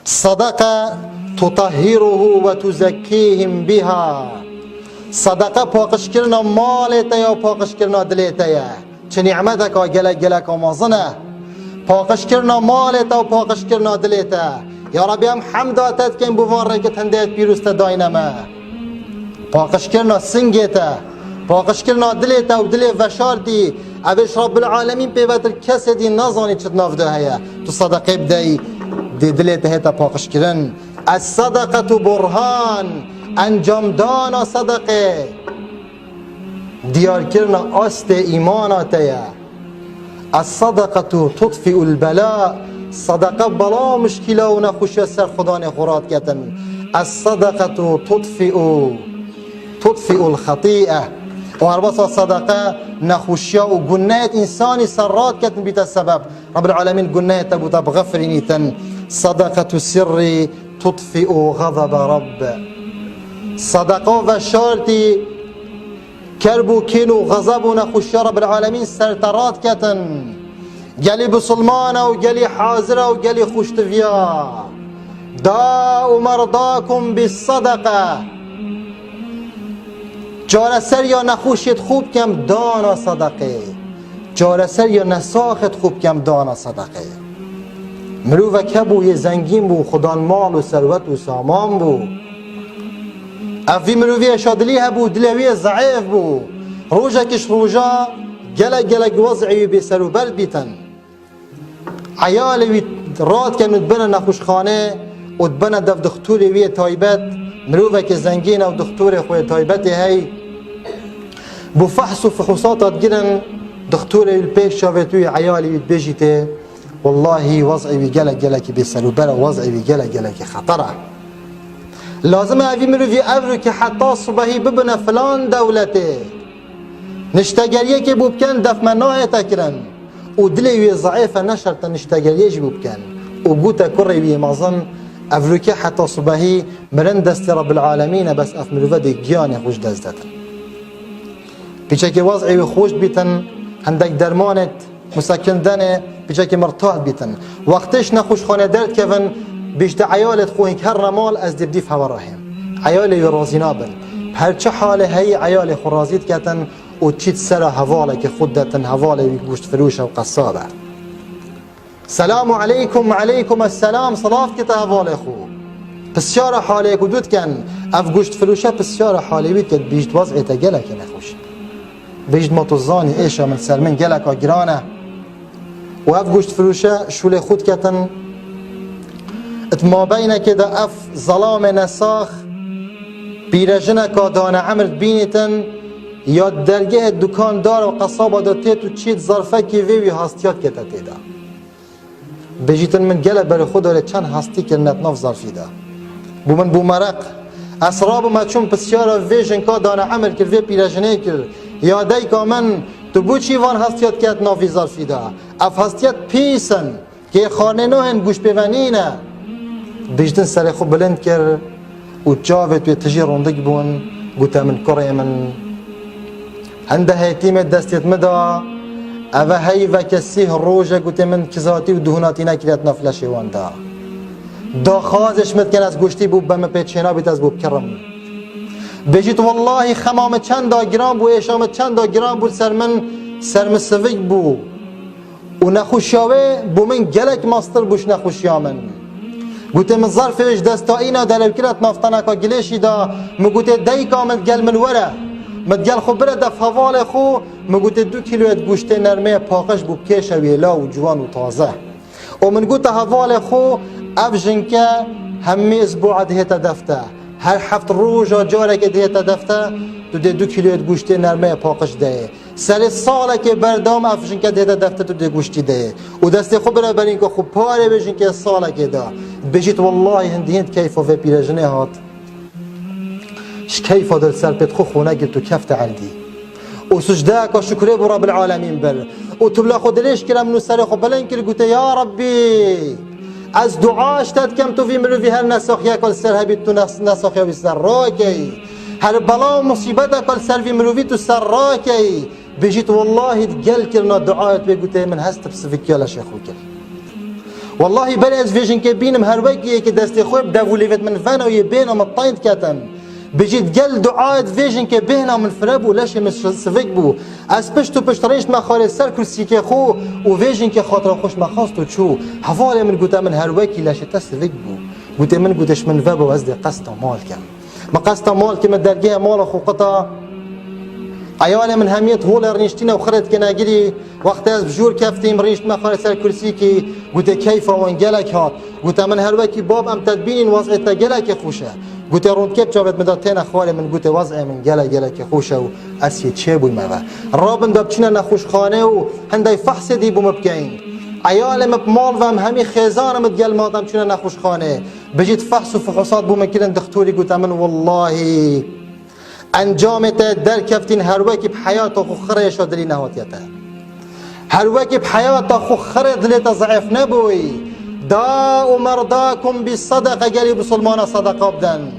صدقه تطهره و تزکیهم بها. صدقه پاکش کردن مالت یا پاکش کردن دلت یا چه نعمت که گلک گلک آمازنه پاکش کردن مالت و پاکش کردن دلت. یا ربی هم حمد آتت که این بوار که تندیت پیروست داینمه پاکش کردن سنگت پاکش کردن دلت و دل وشارتی اوش رب العالمین پیوتر کسی دی نزانی چت نافده هیا تو صدقه بدهی دی دلت هیتا پاکش کردن. الصدقه برهان انجام دانا صدقه دیار کردن است ایماناتیا. الصدقه تطفئ البلاء. صدقه بلا مشکله و نخوشی سر خدا نخورات کتن. الصدقه تطفئ الخطیئه. و هر بسا صدقه نخوشی و گناهت انسانی سرات کتن بیت سبب رب العالمین گناهت بوتا بغفرینیتن. صدقه سری تطفئ غضب رب. صدقه و شارتی کربو کینو غضب و نخوشی رب العالمین سرترات کتن. گلی بسلمانه و گلی حاضره و گلی خوشتویا. داو مرضاکم بالصدقه. جارسر یا نخوشیت خوب کم دانا صدقه. جارسر یا نساخت خوب کم دانا صدقه. مروفه کبو یه زنگین بو خدان مال و ثروت و سامان بو. افی مروفی اشادلی هبو دلوی ضعیف بو. روژه کش روژه گلک وضعی بی سر و بر بیتن. عیالی راد کنود بنا نخوشخانه و بنا دف دختوری وی تایبت مروفه که زنگین و دختور خوی تایبتی هی بو فحص و فحوصاتات گیرن دختوری پیش شاوتوی عیالی بیجیته والله وضعی بی گلک بی سر و بر وضعی بی گلک خطره. لازم اوی مروفی افرو که حتی صبحی ببنه فلان دولته نشتگریه که بوبکن دف مناه تکرن و دلوی ضعیفه نشرط نشتگریه جی بوبکن و گوتا کره بی مازن افرو که حتی صبحی مرن دست رب العالمین بس اف مروفه دی گیان خوش دست دادن پیچه که وضعی خوش بیتن هندک درمانت مسکندنه پیچه که مرتاح بیتن وقتش نخوش خانه درد کفن بیشتر عیالت خوین که هر رمال از دبدیف هوا راهیم عیالی رازی نابن هر چه حال هی عیال خو رازید کتن و چیت سر حواله که خودتن حواله گوشت فروش و قصابه. سلام علیکم علیکم السلام صلاف که حواله خو بسیار حاله کدود کن اف گوشت فروشه بسیار حاله بید که بیشت وضعی تا گلک نخوش بیشت متوزانی ایشا من سرمن گلک گرانه و اف گوشت فروشه شول خود کتن ات ما بینه که دا اف ظلام نساخ بیرجنه که دانه عمرت بینیتن یا درگه دکاندار و قصابه دا تیتو چیت ظرفه که ویوی هستیات که تا تیده بجیتن من گله بر خود داره چند هستی که نتناف ظرفی ده بو من بو مرق اسراب ما چون بسیار ویژن که دانه عمر کرد وی پیرجنه کرد یا دی که من تو بو چی وان هستیات که نتنافی ظرفی ده اف هستیات پیسن که خانه نوهن گوش بونینه بجیتن سر خوب بلند کرد و جاوت و تجی روندگ بون گوتا من کره من هنده هیتیم دستیت مدا اوه هی و کسیه روژه گوته من کزاتی و دهوناتی نکرد نفلشی وانده دا خازش مدکن از گوشتی بوب بم پیچینا بیت از بوب کرم بجیت والله خمام چند دا گرام بو ایشام چند دا گرام بود سرم سویگ بو و نخوشیاوه بو من گلک ماستر بوش نخوشیامن گوته من ظرفش دستا اینا دلو کرد نافتنکا گلیشی دا مگوته دی کامل گل من وره مدگل خو بره دف حوال خو مگوته 2 کیلویت گوشته نرمه پاقش بو کش ویلا و جوان و تازه و من گوته حوال خو افجن که همه اسبوع دهتا دفته هر هفت روزا جاره که دهتا دفته تو ده 2 کیلویت گوشته نرمه پاقش ده سر ساله که بردام افجن که دهتا دفته تو ده گوشتی ده و دست خو بره برین که خو پاره بجن که ساله که ده بجید والله هندیند کیف و پیرجنه هات كيف دل سربت خو خونه قلت تو كفت عندي وسجداك وشكري برب العالمين بر وتبلا خد ليش كلام من سر خو بلين كل قلت يا ربي از دعاش تدكم تو في مروي هالنسخ ياكل سر هبيت تو نسخ يا بسراكي هر بلا مصيبتك كل سر في مروي تو سراكي بجيت والله تقل كلنا دعاء بقلت من هست بسفك يا شيخ وكل والله بل از فيجن كبينم هروكي كي دستي خوب دافوليفت من فانا ويبينا مطايد كاتن بجيت قل دعاء فيجن كبينا من فرابو لاش من سفيك بو از پشت و پشت ريش ما خالي سر كرسي كي خو و فيجن كي خاطر خوش ما خاصتو تشو حوالي من قوتا من هروكي لاش تسفيك بو قوتا من قوتش من فابو وازدي قسطا مال كم ما قسطا مال كما درجيه مال خو قطا عيالي من هميت هول رنشتينا وخرت كنا جري وقت از بجور كفتيم رنشت ما خالي سر كرسي كي قوتا كيف وين جلك هات قوتا من هروكي باب ام تدبين وضعيتا جلك خوشه قوتي روند كيب جابت مداتين اخوالي من قوتي وضعي من جلا كي خوشه و اسي تشيبو المبا الرابن دابتشينا نخوش خانه و هندي فحص دي بو مبكين عيالي مبمال وهم همي خيزان متقل مادام تشينا نخوش خانه بجيت فحص و فحوصات بو مكيلن دكتوري قوتا من والله انجامته در كفتين هروكي بحياته خو خره شادري نهاتيته هروكي بحياته خو خره دليته ضعيف نبوي داء مرضاكم بالصدقه قالي بسلمان صدقه بدن